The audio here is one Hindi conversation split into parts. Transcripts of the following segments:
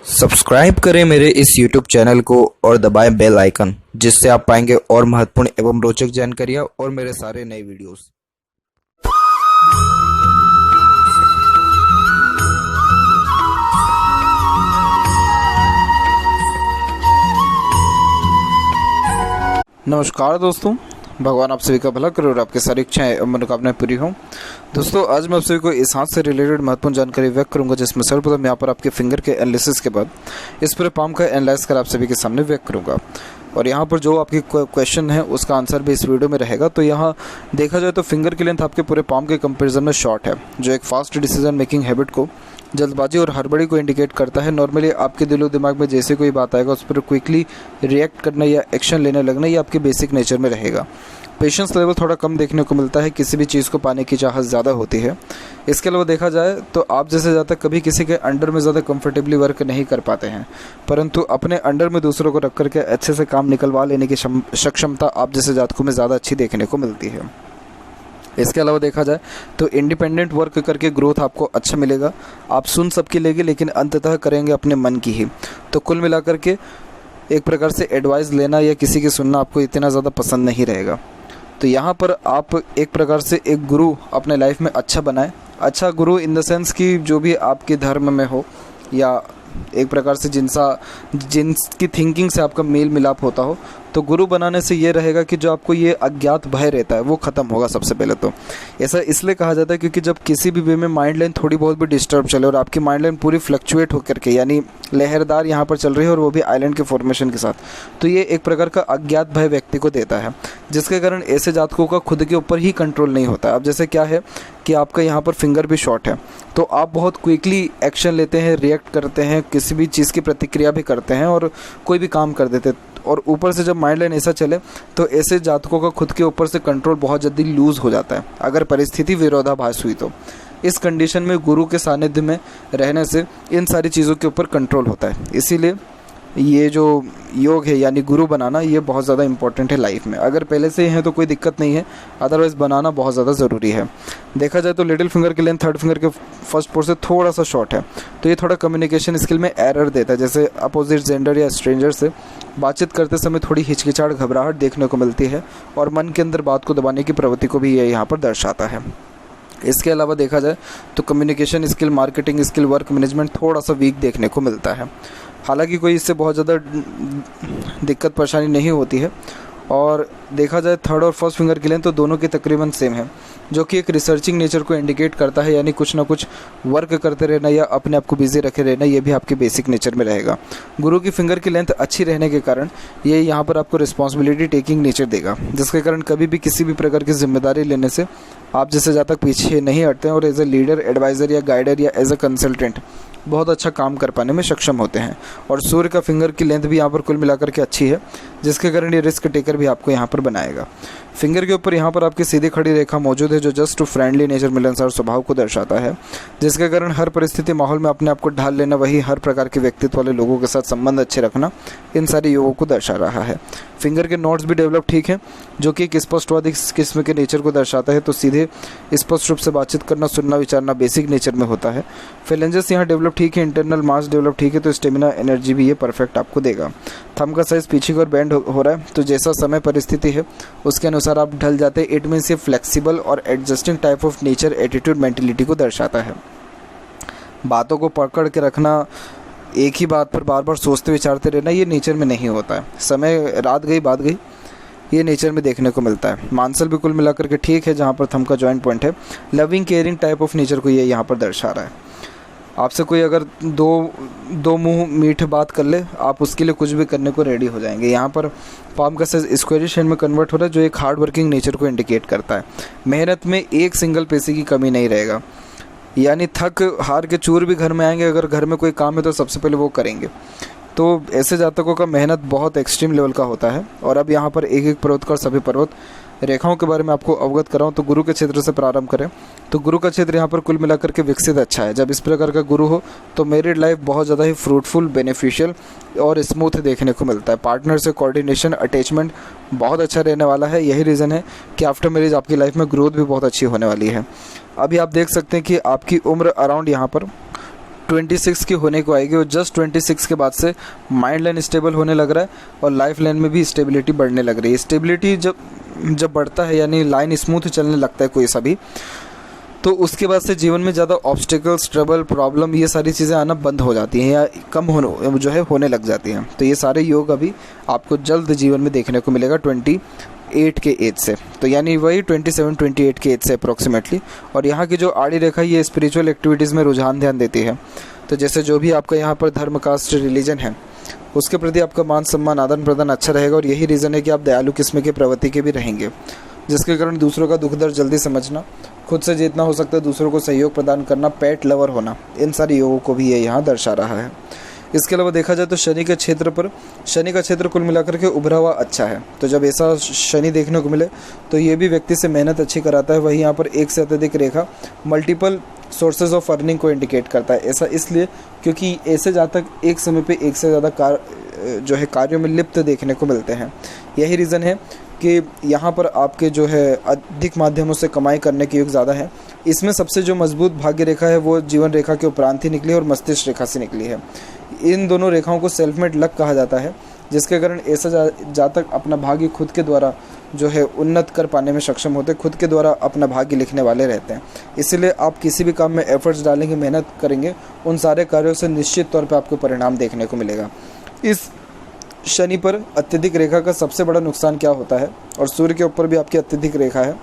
सब्सक्राइब करें मेरे इस YouTube चैनल को और दबाएं बेल आइकन, जिससे आप पाएंगे और महत्वपूर्ण एवं रोचक जानकारियाँ और मेरे सारे नए वीडियोस। नमस्कार दोस्तों, भगवान आप सभी का भला करे और आपकी सारी इच्छाएं एवं मनोकामनाएं पूरी हों। दोस्तों, आज मैं आप सभी को इस हाथ से रिलेटेड महत्वपूर्ण जानकारी व्यक्त करूंगा, जिसमें सर्वप्रथम यहाँ पर आपके फिंगर के एनालिसिस के बाद इस पूरे पाम का एनालाइज कर आप सभी के सामने व्यक्त करूंगा। और यहाँ पर जो आपकी क्वेश्चन है उसका आंसर भी इस वीडियो में रहेगा। तो यहाँ देखा जाए तो फिंगर की लेंथ आपके पूरे पाम के कंपेरिजन में शॉर्ट है, जो एक फास्ट डिसीजन मेकिंग हैबिट को, जल्दबाजी और हड़बड़ी को इंडिकेट करता है। नॉर्मली आपके दिलो दिमाग में जैसे कोई बात आएगा उस पर क्विकली रिएक्ट करना या एक्शन लेने लगना, ये आपके बेसिक नेचर में रहेगा। पेशेंस लेवल थोड़ा कम देखने को मिलता है, किसी भी चीज़ को पाने की चाहत ज़्यादा होती है। इसके अलावा देखा जाए तो आप जैसे ज़्यादा कभी किसी के अंडर में ज़्यादा कंफर्टेबली वर्क नहीं कर पाते हैं, परंतु अपने अंडर में दूसरों को रख करके अच्छे से काम निकलवा लेने की सक्षमता आप जैसे जातकों में ज़्यादा अच्छी देखने को मिलती है। इसके अलावा देखा जाए तो इंडिपेंडेंट वर्क करके ग्रोथ आपको अच्छा मिलेगा। आप सुन सबकी लेंगे लेकिन अंततः करेंगे अपने मन की ही। तो कुल मिलाकर के एक प्रकार से एडवाइस लेना या किसी की सुनना आपको इतना ज़्यादा पसंद नहीं रहेगा। तो यहाँ पर आप एक प्रकार से एक गुरु अपने लाइफ में अच्छा बनाएं। अच्छा गुरु इन द सेंस कि जो भी आपके धर्म में हो या एक प्रकार से जिनकी थिंकिंग से आपका मेल मिलाप होता हो। तो गुरु बनाने से ये रहेगा कि जो आपको ये अज्ञात भय रहता है वो ख़त्म होगा। सबसे पहले तो ऐसा इसलिए कहा जाता है क्योंकि जब किसी भी वे में माइंड लाइन थोड़ी बहुत भी डिस्टर्ब चले और आपकी माइंड लाइन पूरी फ्लक्चुएट होकर के, यानी लहरदार यहाँ पर चल रही है और वो भी आइलैंड के फॉर्मेशन के साथ, तो ये एक प्रकार का अज्ञात भय व्यक्ति को देता है, जिसके कारण ऐसे जातकों का खुद के ऊपर ही कंट्रोल नहीं होता। अब जैसे क्या है कि आपका यहाँ पर फिंगर भी शॉर्ट है, तो आप बहुत क्विकली एक्शन लेते हैं, रिएक्ट करते हैं, किसी भी चीज़ की प्रतिक्रिया भी करते हैं और कोई भी काम कर देते हैं। और ऊपर से जब माइंड लाइन ऐसा चले तो ऐसे जातकों का खुद के ऊपर से कंट्रोल बहुत जल्दी लूज़ हो जाता है, अगर परिस्थिति विरोधाभास हुई तो। इस कंडीशन में गुरु के सानिध्य में रहने से इन सारी चीज़ों के ऊपर कंट्रोल होता है। इसीलिए ये जो योग है यानी गुरु बनाना, ये बहुत ज़्यादा इंपॉर्टेंट है लाइफ में। अगर पहले से है तो कोई दिक्कत नहीं है, अदरवाइज़ बनाना बहुत ज़्यादा ज़रूरी है। देखा जाए तो लिटिल फिंगर की लेंथ थर्ड फिंगर के फर्स्ट पोर से थोड़ा सा शॉर्ट है, तो ये थोड़ा कम्युनिकेशन स्किल में एरर देता है। जैसे अपोजिट जेंडर या स्ट्रेंजर से बातचीत करते समय थोड़ी हिचकिचाहट, घबराहट देखने को मिलती है और मन के अंदर बात को दबाने की प्रवृत्ति को भी ये यहाँ पर दर्शाता है। इसके अलावा देखा जाए तो communication skill, marketing skill, work management थोड़ा सा वीक देखने को मिलता है। हालांकि कोई इससे बहुत ज़्यादा दिक्कत परेशानी नहीं होती है। और देखा जाए थर्ड और फर्स्ट फिंगर के लेंथ तो दोनों की तकरीबन सेम है, जो कि एक रिसर्चिंग नेचर को इंडिकेट करता है, यानी कुछ ना कुछ वर्क करते रहना या अपने आप को बिजी रखे रहना, ये भी आपके बेसिक नेचर में रहेगा। गुरु की फिंगर की लेंथ अच्छी रहने के कारण ये यहाँ पर आपको रिस्पॉन्सिबिलिटी टेकिंग नेचर देगा, जिसके कारण कभी भी किसी भी प्रकार की जिम्मेदारी लेने से आप जैसे ज़्यादा पीछे नहीं हटते हैं और एज ए लीडर, एडवाइज़र या गाइडर या एज ए कंसल्टेंट बहुत अच्छा काम कर पाने में सक्षम होते हैं। और सूर्य का फिंगर की लेंथ भी यहाँ पर कुल मिलाकर के अच्छी है, जिसके कारण ये रिस्क टेकर भी आपको यहाँ पर बनाएगा। फिंगर के ऊपर यहाँ पर आपकी सीधी खड़ी रेखा मौजूद है, जो जस्ट टू फ्रेंडली नेचर, मिलनसार स्वभाव को दर्शाता है, जिसके कारण हर परिस्थिति माहौल में अपने आप को ढाल लेना, वही हर प्रकार के व्यक्तित्व वाले लोगों के साथ संबंध अच्छे रखना, इन सारे योगों को दर्शा रहा है। फिंगर के नोट्स भी डेवलप ठीक है, जो कि एक स्पष्टवादी किस्म के नेचर को दर्शाता है। तो सीधे स्पष्ट रूप से बातचीत करना, सुनना, विचारना बेसिक नेचर में होता है। फेलेंजेस यहाँ डेवलप ठीक है, इंटरनल मास डेवलप ठीक है, तो स्टेमिना, एनर्जी भी ये परफेक्ट आपको देगा। थंब का साइज पीछे की ओर बेंड हो रहा है, तो जैसा समय परिस्थिति है उसके अनुसार आप ढल जाते हैं। इट मीन्स ये फ्लेक्सिबल और adjusting type of nature, attitude, mentality को दर्शाता है। बातों को पकड़ के रखना, एक ही बात पर बार बार सोचते विचारते रहना, ये नेचर में नहीं होता है। समय रात गई बात गई, ये नेचर में देखने को मिलता है। मानसल भी कुल मिलाकर के ठीक है, जहाँ पर थंब का जॉइंट पॉइंट है। Loving caring type of nature को ये यहाँ पर दर्शा रहा है। आपसे कोई अगर दो मुंह मीठ बात कर ले, आप उसके लिए कुछ भी करने को रेडी हो जाएंगे। यहाँ पर पाम का साइज स्क्वायरिश शेप में कन्वर्ट हो रहा है, जो एक हार्ड वर्किंग नेचर को इंडिकेट करता है। मेहनत में एक सिंगल पैसे की कमी नहीं रहेगा, यानी थक हार के चूर भी घर में आएंगे। अगर घर में कोई काम है तो सबसे पहले वो करेंगे। तो ऐसे जातकों का मेहनत बहुत एक्सट्रीम लेवल का होता है। और अब यहाँ पर एक एक पर्वत का सभी पर्वत रेखाओं के बारे में आपको अवगत कराऊं तो गुरु के क्षेत्र से प्रारंभ करें। तो गुरु का क्षेत्र यहाँ पर कुल मिलाकर के विकसित अच्छा है। जब इस प्रकार का गुरु हो तो मैरिड लाइफ बहुत ज़्यादा ही फ्रूटफुल, बेनिफिशियल और स्मूथ देखने को मिलता है। पार्टनर से कोऑर्डिनेशन, अटैचमेंट बहुत अच्छा रहने वाला है। यही रीज़न है कि आफ्टर मैरिज आपकी लाइफ में ग्रोथ भी बहुत अच्छी होने वाली है। अभी आप देख सकते हैं कि आपकी उम्र अराउंड यहाँ पर 26 की होने को आएगी और जस्ट 26 के बाद से माइंड लाइन स्टेबल होने लग रहा है और लाइफ लाइन में भी स्टेबिलिटी बढ़ने लग रही है। स्टेबिलिटी जब बढ़ता है यानी लाइन स्मूथ चलने लगता है कोई सा भी, तो उसके बाद से जीवन में ज़्यादा ऑब्स्टिकल्स, ट्रबल, प्रॉब्लम ये सारी चीज़ें आना बंद हो जाती हैं या कम होने लग जाती हैं। तो ये सारे योग अभी आपको जल्द जीवन में देखने को मिलेगा 28 के एज से, तो यानी वही 27-28 के एज से अप्रॉक्सीमेटली। और यहाँ की जो आड़ी रेखा ये स्पिरिचुअल एक्टिविटीज़ में रुझान ध्यान देती है। तो जैसे जो भी आपका यहाँ पर धर्म, कास्ट, रिलीजन है उसके प्रति आपका मान सम्मान, आदान प्रदान अच्छा रहेगा और यही रीज़न है कि आप दयालु किस्म के प्रवृत्ति के भी रहेंगे, जिसके कारण दूसरों का दुख दर्द जल्दी समझना, खुद से जितना हो सकता है दूसरों को सहयोग प्रदान करना, पेट लवर होना, इन सारे योगों को भी ये यहाँ दर्शा रहा है। इसके अलावा देखा जाए तो शनि का क्षेत्र कुल मिलाकर के उभरा हुआ अच्छा है। तो जब ऐसा शनि देखने को मिले तो ये भी व्यक्ति से मेहनत अच्छी कराता है। वहीं यहाँ पर एक से अत्यधिक रेखा मल्टीपल सोर्सेज ऑफ अर्निंग को इंडिकेट करता है। ऐसा इसलिए क्योंकि ऐसे जातक एक समय पे एक से ज़्यादा कार्यों में लिप्त देखने को मिलते हैं। यही रीज़न है कि यहाँ पर आपके जो है अधिक माध्यमों से कमाई करने के योग ज़्यादा है। इसमें सबसे जो मजबूत भाग्य रेखा है वो जीवन रेखा के उपरांत ही निकली है और मस्तिष्क रेखा से निकली है। इन दोनों रेखाओं को सेल्फ मेड लक कहा जाता है, जिसके कारण ऐसा जातक अपना भाग्य खुद के द्वारा जो है उन्नत कर पाने में सक्षम होते, खुद के द्वारा अपना भाग्य लिखने वाले रहते हैं। इसीलिए आप किसी भी काम में एफर्ट्स डालेंगे, मेहनत करेंगे, उन सारे कार्यों से निश्चित तौर पर आपको परिणाम देखने को मिलेगा। इस शनि पर अत्यधिक रेखा का सबसे बड़ा नुकसान क्या होता है, और सूर्य के ऊपर भी आपकी अत्यधिक रेखा है,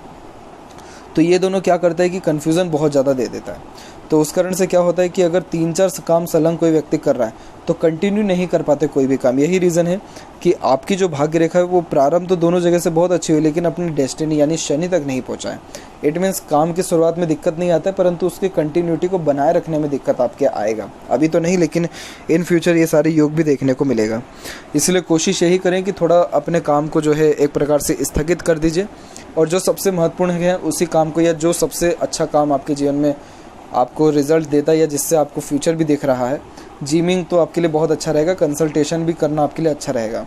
तो ये दोनों क्या करता है कि कन्फ्यूज़न बहुत ज़्यादा दे देता है। तो उस कारण से क्या होता है कि अगर 3-4 काम संलग्न कोई व्यक्ति कर रहा है तो कंटिन्यू नहीं कर पाते कोई भी काम। यही रीज़न है कि आपकी जो भाग्य रेखा है वो प्रारंभ तो दोनों जगह से बहुत अच्छी हुई, लेकिन अपनी डेस्टिनी यानी शनि तक नहीं पहुंचा है। इट मीन्स काम की शुरुआत में दिक्कत नहीं आता है, परंतु उसकी कंटिन्यूटी को बनाए रखने में दिक्कत आपके आएगा। अभी तो नहीं, लेकिन इन फ्यूचर ये सारे योग भी देखने को मिलेगा। इसलिए कोशिश यही करें कि थोड़ा अपने काम को जो है एक प्रकार से स्थगित कर दीजिए और जो सबसे महत्वपूर्ण है उसी काम को, या जो सबसे अच्छा काम आपके जीवन में आपको रिजल्ट देता है या जिससे आपको फ्यूचर भी दिख रहा है, जिमिंग तो आपके लिए बहुत अच्छा रहेगा, कंसल्टेशन भी करना आपके लिए अच्छा रहेगा।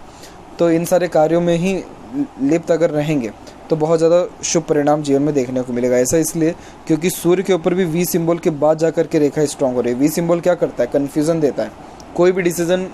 तो इन सारे कार्यों में ही लिप्त अगर रहेंगे तो बहुत ज़्यादा शुभ परिणाम जीवन में देखने को मिलेगा। ऐसा इसलिए क्योंकि सूर्य के ऊपर भी वी सिंबल के बाद जाकर के रेखा स्ट्रांग हो रही है। वी सिंबल क्या करता है? कन्फ्यूज़न देता है, कोई भी डिसीजन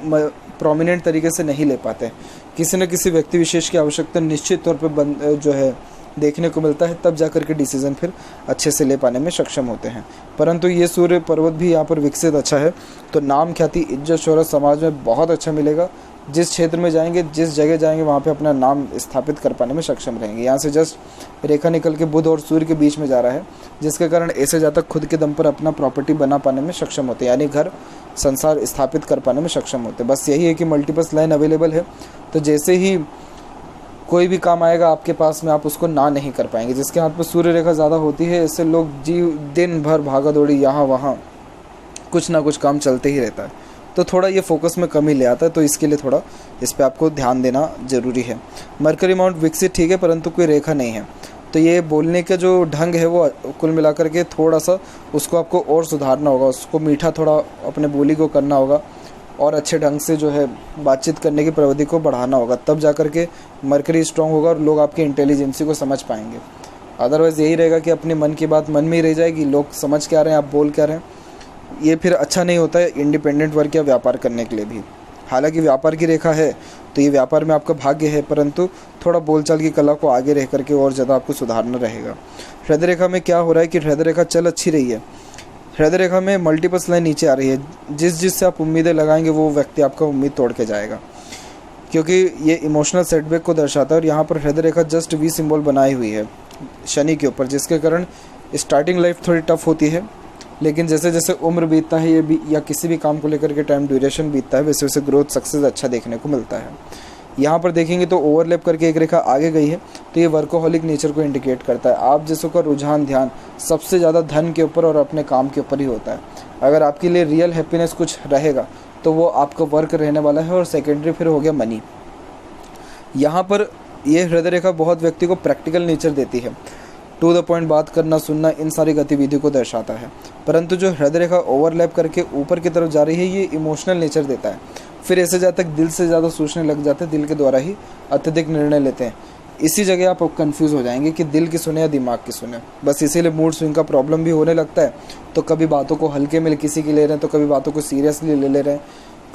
प्रोमिनेंट तरीके से नहीं ले पाते। किसी न किसी व्यक्ति विशेष की आवश्यकता निश्चित तौर पर जो है देखने को मिलता है, तब जाकर के डिसीजन फिर अच्छे से ले पाने में सक्षम होते हैं। परंतु ये सूर्य पर्वत भी यहाँ पर विकसित अच्छा है, तो नाम, ख्याति, इज्जत, शोहरत समाज में बहुत अच्छा मिलेगा। जिस क्षेत्र में जाएंगे, जिस जगह जाएंगे, वहाँ पे अपना नाम स्थापित कर पाने में सक्षम रहेंगे। यहाँ से जस्ट रेखा निकल के बुध और सूर्य के बीच में जा रहा है, जिसके कारण ऐसे जातक खुद के दम पर अपना प्रॉपर्टी बना पाने में सक्षम होते हैं, यानी घर संसार स्थापित कर पाने में सक्षम होते हैं। बस यही है कि मल्टीपल्स लाइन अवेलेबल है, तो जैसे ही कोई भी काम आएगा आपके पास में, आप उसको ना नहीं कर पाएंगे। जिसके हाथ पर सूर्य रेखा ज़्यादा होती है, इससे लोग दिन भर भागा दौड़ी यहाँ वहाँ कुछ ना कुछ काम चलते ही रहता है, तो थोड़ा ये फोकस में कमी ले आता है। तो इसके लिए थोड़ा इस पर आपको ध्यान देना ज़रूरी है। मरकरी माउंट विकसित ठीक है, परंतु कोई रेखा नहीं है, तो ये बोलने का जो ढंग है वो कुल मिलाकर के थोड़ा सा उसको आपको और सुधारना होगा, उसको मीठा थोड़ा अपने बोली को करना होगा और अच्छे ढंग से जो है बातचीत करने की प्रवृत्ति को बढ़ाना होगा, तब जाकर के मरकरी स्ट्रांग होगा और लोग आपकी इंटेलिजेंसी को समझ पाएंगे। अदरवाइज़ यही रहेगा कि अपने मन की बात मन में ही रह जाएगी, लोग समझ क्या रहे हैं, आप बोल क्या रहे हैं, ये फिर अच्छा नहीं होता है इंडिपेंडेंट वर्क या व्यापार करने के लिए भी। हालांकि व्यापार की रेखा है तो ये व्यापार में आपका भाग्य है, परंतु थोड़ा बोलचाल की कला को आगे रह करके और ज़्यादा आपको सुधारना रहेगा। हृदय रेखा में क्या हो रहा है कि हृदय रेखा चल अच्छी रही है, हृदय रेखा में मल्टीपल्स लाइन नीचे आ रही है। जिससे आप उम्मीदें लगाएंगे वो व्यक्ति आपका उम्मीद तोड़ के जाएगा, क्योंकि ये इमोशनल सेटबैक को दर्शाता है। और यहाँ पर हृदय रेखा जस्ट वी सिंबल बनाई हुई है शनि के ऊपर, जिसके कारण स्टार्टिंग लाइफ थोड़ी टफ होती है, लेकिन जैसे जैसे उम्र बीतता है ये भी या किसी भी काम को लेकर के टाइम ड्यूरेशन बीतता है, वैसे वैसे ग्रोथ सक्सेस अच्छा देखने को मिलता है। यहाँ पर देखेंगे तो ओवरलैप करके एक रेखा आगे गई है, तो ये वर्कोहॉलिक नेचर को इंडिकेट करता है। आप जैसों का रुझान ध्यान सबसे ज़्यादा धन के ऊपर और अपने काम के ऊपर ही होता है। अगर आपके लिए रियल हैप्पीनेस कुछ रहेगा तो वो आपका वर्क रहने वाला है, और सेकेंडरी फिर हो गया मनी। यहाँ पर ये हृदय रेखा बहुत व्यक्ति को प्रैक्टिकल नेचर देती है, टू द पॉइंट बात करना, सुनना, इन सारी गतिविधियों को दर्शाता है। परंतु जो हृदय रेखा ओवरलैप करके ऊपर की तरफ जा रही है, ये इमोशनल नेचर देता है। फिर ऐसे जातक दिल से ज़्यादा सोचने लग जाते हैं, दिल के द्वारा ही अत्यधिक निर्णय लेते हैं। इसी जगह आप कंफ्यूज हो जाएंगे कि दिल की सुने या दिमाग की सुने। बस इसीलिए मूड स्विंग का प्रॉब्लम भी होने लगता है। तो कभी बातों को हल्के में किसी की ले रहे हैं, तो कभी बातों को सीरियसली ले रहे हैं,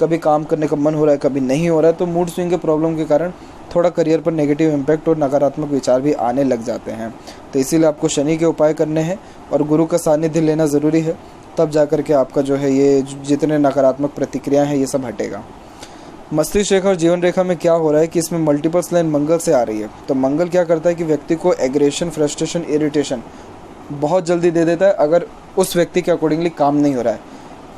कभी काम करने का मन हो रहा है, कभी नहीं हो रहा है। तो मूड स्विंग के प्रॉब्लम के कारण थोड़ा करियर पर नेगेटिव इम्पैक्ट और नकारात्मक विचार भी आने लग जाते हैं। तो इसीलिए आपको शनि के उपाय करने हैं और गुरु का सानिध्य लेना ज़रूरी है, तब जा कर के आपका जो है ये जितने नकारात्मक प्रतिक्रियाएं हैं ये सब हटेगा। मस्तिष्क रेखा और जीवन रेखा में क्या हो रहा है कि इसमें मल्टीपल्स लाइन मंगल से आ रही है। तो मंगल क्या करता है कि व्यक्ति को एग्रेशन, फ्रस्ट्रेशन, इरिटेशन बहुत जल्दी दे देता है अगर उस व्यक्ति के अकॉर्डिंगली काम नहीं हो रहा है।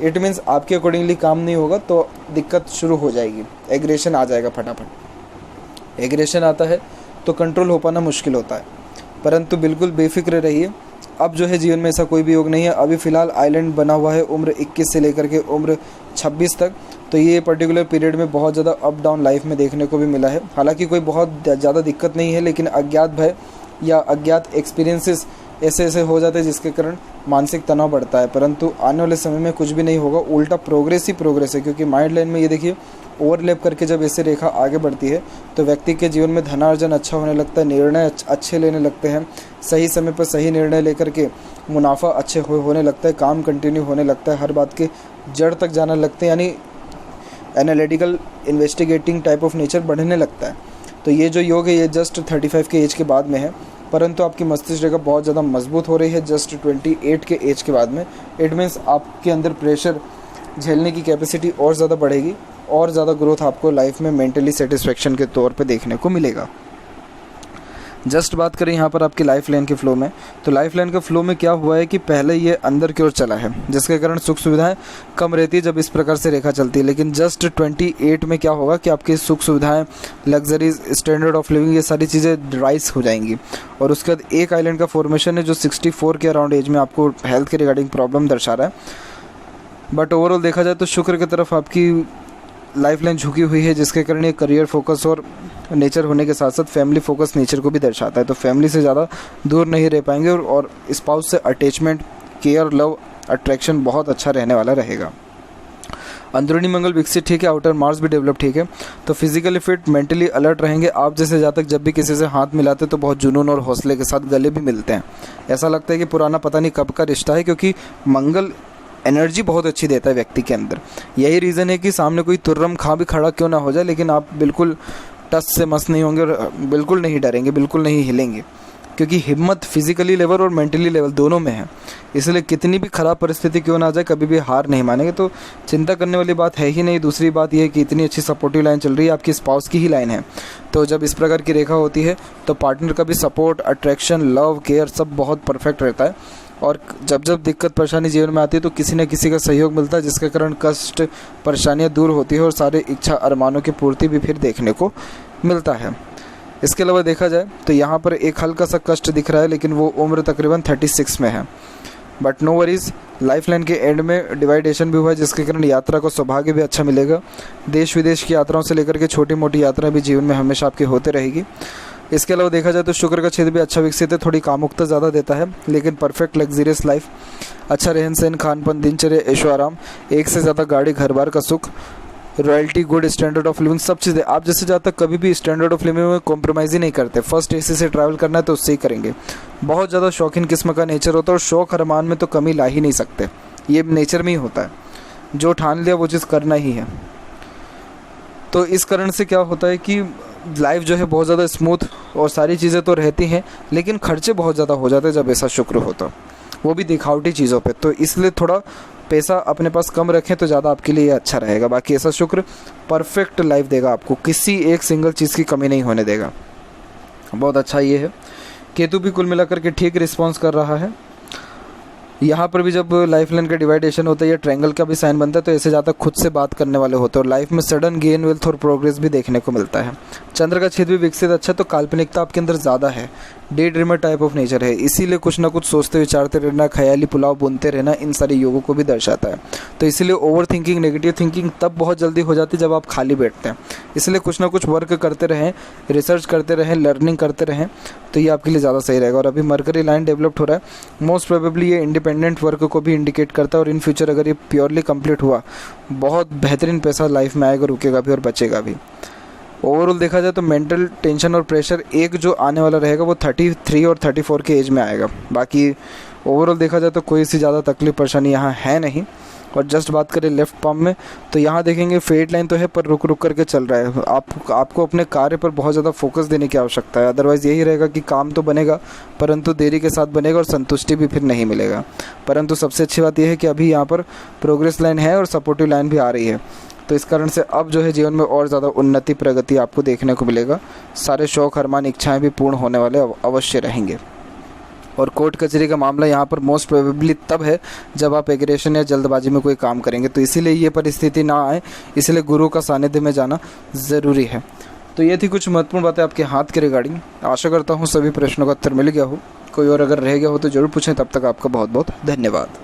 इट मीन्स आपके अकॉर्डिंगली काम नहीं होगा तो दिक्कत शुरू हो जाएगी, एग्रेशन आ जाएगा फटाफट। एग्रेशन आता है तो कंट्रोल हो पाना मुश्किल होता है, परंतु बिल्कुल बेफिक्र रहिए। अब जो है जीवन में ऐसा कोई भी योग नहीं है। अभी फ़िलहाल आइलैंड बना हुआ है उम्र 21 से लेकर के उम्र 26 तक। तो ये पर्टिकुलर पीरियड में बहुत ज़्यादा अप डाउन लाइफ में देखने को भी मिला है। हालांकि कोई बहुत ज़्यादा दिक्कत नहीं है, लेकिन अज्ञात भय या अज्ञात एक्सपीरियंसेस ऐसे हो जाते हैं जिसके कारण मानसिक तनाव बढ़ता है। परंतु आने वाले समय में कुछ भी नहीं होगा, उल्टा प्रोग्रेस ही प्रोग्रेस है। क्योंकि माइंड लाइन में ये देखिए ओवरलैप करके जब ऐसे रेखा आगे बढ़ती है तो व्यक्ति के जीवन में धनार्जन अच्छा होने लगता है, निर्णय अच्छे लेने लगते हैं, सही समय पर सही निर्णय लेकर के मुनाफा अच्छे होने लगता है, काम कंटिन्यू होने लगता है, हर बात के जड़ तक जाने लगते हैं, यानी analytical investigating type of nature बढ़ने लगता है। तो ये जो योग है ये जस्ट 35 के एज के बाद में है, परंतु आपकी मस्तिष्क रेखा बहुत ज़्यादा मजबूत हो रही है जस्ट 28 के एज के बाद में। इट मीन्स आपके अंदर प्रेशर झेलने की कैपेसिटी और ज़्यादा बढ़ेगी और ज़्यादा ग्रोथ आपको लाइफ में मेंटली सेटिस्फेक्शन के तौर पे देखने को मिलेगा। जस्ट बात करें यहाँ पर आपकी लाइफ लाइन के फ्लो में, तो लाइफ लाइन के फ्लो में क्या हुआ है कि पहले ये अंदर की ओर चला है, जिसके कारण सुख सुविधाएं कम रहती है जब इस प्रकार से रेखा चलती है। लेकिन जस्ट 28 में क्या होगा कि आपकी सुख सुविधाएं, लग्जरीज, स्टैंडर्ड ऑफ लिविंग, ये सारी चीज़ें राइज हो जाएंगी। और उसके बाद एक आइलैंड का फॉर्मेशन है जो 64 के अराउंड एज में आपको हेल्थ के रिगार्डिंग प्रॉब्लम दर्शा रहा है। बट ओवरऑल देखा जाए तो शुक्र की तरफ आपकी लाइफ लाइन झुकी हुई है, जिसके कारण ये करियर फोकस और नेचर होने के साथ साथ फैमिली फोकस नेचर को भी दर्शाता है। तो फैमिली से ज़्यादा दूर नहीं रह पाएंगे और स्पाउस से अटैचमेंट, केयर, लव, अट्रैक्शन बहुत अच्छा रहने वाला रहेगा। अंदरूनी मंगल विकसित ठीक है, आउटर मार्स भी डेवलप ठीक है। तो फिजिकली फिट, मेंटली अलर्ट रहेंगे। आप जैसे जातक जब भी किसी से हाथ मिलाते तो बहुत जुनून और हौसले के साथ गले भी मिलते हैं। ऐसा लगता है कि पुराना पता नहीं कब का रिश्ता है, क्योंकि मंगल एनर्जी बहुत अच्छी देता है व्यक्ति के अंदर। यही रीज़न है कि सामने कोई तुर्रम खां भी खड़ा क्यों ना हो जाए, लेकिन आप बिल्कुल टस से मस नहीं होंगे और बिल्कुल नहीं डरेंगे, बिल्कुल नहीं हिलेंगे, क्योंकि हिम्मत फिजिकली लेवल और मेंटली लेवल दोनों में है। इसलिए कितनी भी ख़राब परिस्थिति क्यों ना आ जाए, कभी भी हार नहीं मानेंगे। तो चिंता करने वाली बात है ही नहीं। दूसरी बात यह है कि इतनी अच्छी सपोर्टिव लाइन चल रही है, आपकी स्पाउस की ही लाइन है। तो जब इस प्रकार की रेखा होती है तो पार्टनर का भी सपोर्ट, अट्रैक्शन, लव, केयर सब बहुत परफेक्ट रहता है। और जब जब दिक्कत परेशानी जीवन में आती है तो किसी न किसी का सहयोग मिलता है, जिसके कारण कष्ट, परेशानियां दूर होती है और सारे इच्छा अरमानों की पूर्ति भी फिर देखने को मिलता है। इसके अलावा देखा जाए तो यहाँ पर एक हल्का सा कष्ट दिख रहा है, लेकिन वो उम्र तकरीबन 36 में है। But no worries, life line के एंड में डिवाइडेशन भी हुआ है, जिसके कारण यात्रा को सौभाग्य भी अच्छा मिलेगा। देश विदेश की यात्राओं से लेकर के छोटी मोटी यात्रा भी जीवन में हमेशा आपकी होते रहेगी। इसके अलावा देखा जाए तो शुक्र का क्षेत्र भी अच्छा विकसित है, थोड़ी कामुकता ज़्यादा देता है, लेकिन परफेक्ट लग्जरियस लाइफ, अच्छा रहन सहन, खान पान, दिनचर्या, ऐशो आराम, एक से ज़्यादा गाड़ी, घर बार का सुख, royalty, good standard of living, सब चीज़ें। आप जैसे ज़्यादा कभी भी स्टैंडर्ड ऑफ लिविंग में कॉम्प्रोमाइज़ ही नहीं करते। फर्स्ट एसी से ट्रैवल करना है तो उससे ही करेंगे। बहुत ज़्यादा शौकीन किस्म का नेचर होता है और शौक अरमान में तो कमी ला ही नहीं सकते, ये नेचर में ही होता है। जो ठान लिया वो चीज़ करना ही है। तो इस कारण से क्या होता है कि लाइफ जो है बहुत ज़्यादा स्मूथ और सारी चीज़ें तो रहती हैं, लेकिन खर्चे बहुत ज़्यादा हो जाते हैं जब ऐसा शुक्र होता, वो भी दिखावटी चीज़ों पे। तो इसलिए थोड़ा पैसा अपने पास कम रखें तो ज़्यादा आपके लिए अच्छा रहेगा। बाकी ऐसा शुक्र परफेक्ट लाइफ देगा आपको, किसी एक सिंगल चीज़ की कमी नहीं होने देगा। बहुत अच्छा ये है। केतु भी कुल मिलाकर के ठीक रिस्पॉन्स कर रहा है। यहाँ पर भी जब लाइफ लाइन का डिवाइडेशन होता है या ट्रायंगल का भी साइन बनता है तो ऐसे ज़्यादा खुद से बात करने वाले होते हैं और लाइफ में सडन गेन, वेल्थ और प्रोग्रेस भी देखने को मिलता है। चंद्र का क्षेत्र भी विकसित अच्छा, तो काल्पनिकता आपके अंदर ज़्यादा है, day dreamer type of nature है, इसीलिए कुछ ना कुछ सोचते विचारते रहना, ख्याली पुलाव बुनते रहना, इन सारे योगों को भी दर्शाता है। तो इसीलिए ओवर थिंकिंग, नेगेटिव थिंकिंग तब बहुत जल्दी हो जाती है जब आप खाली बैठते हैं। इसलिए कुछ ना कुछ वर्क करते रहें, रिसर्च करते रहें, लर्निंग करते रहें, तो ये आपके लिए ज़्यादा सही रहेगा। और अभी मरकरी लाइन डेवलप्ड हो रहा है, मोस्ट प्रोबेबली ये इंडिपेंडेंट वर्क को भी इंडिकेट करता है और इन फ्यूचर अगर ये प्योरली कंप्लीट हुआ, बहुत बेहतरीन पैसा लाइफ में आएगा, रुकेगा भी और बचेगा भी। ओवरऑल देखा जाए तो मेंटल टेंशन और प्रेशर एक जो आने वाला रहेगा वो 33 और 34 के एज में आएगा। बाकी ओवरऑल देखा जाए तो कोई सी ज़्यादा तकलीफ परेशानी यहाँ है नहीं। और जस्ट बात करें लेफ़्ट पाम में, तो यहाँ देखेंगे फेड लाइन तो है पर रुक रुक करके चल रहा है। आपको अपने कार्य पर बहुत ज़्यादा फोकस देने की आवश्यकता है। अदरवाइज़ यही रहेगा कि काम तो बनेगा परंतु देरी के साथ बनेगा और संतुष्टि भी फिर नहीं मिलेगा। परंतु सबसे अच्छी बात यह है कि अभी यहाँ पर प्रोग्रेस लाइन है और सपोर्टिव लाइन भी आ रही है, तो इस कारण से अब जो है जीवन में और ज़्यादा उन्नति प्रगति आपको देखने को मिलेगा। सारे शौक अरमान इच्छाएँ भी पूर्ण होने वाले अवश्य रहेंगे। और कोर्ट कचहरी का मामला यहाँ पर मोस्ट प्रोबेबली तब है जब आप एग्रेशन या जल्दबाजी में कोई काम करेंगे, तो इसीलिए ये परिस्थिति ना आए, इसलिए गुरु का सानिध्य में जाना ज़रूरी है। तो ये थी कुछ महत्वपूर्ण बातें आपके हाथ के रिगार्डिंग। आशा करता हूँ सभी प्रश्नों का उत्तर मिल गया हो। कोई और अगर रह गया हो तो ज़रूर पूछें। तब तक आपका बहुत बहुत धन्यवाद।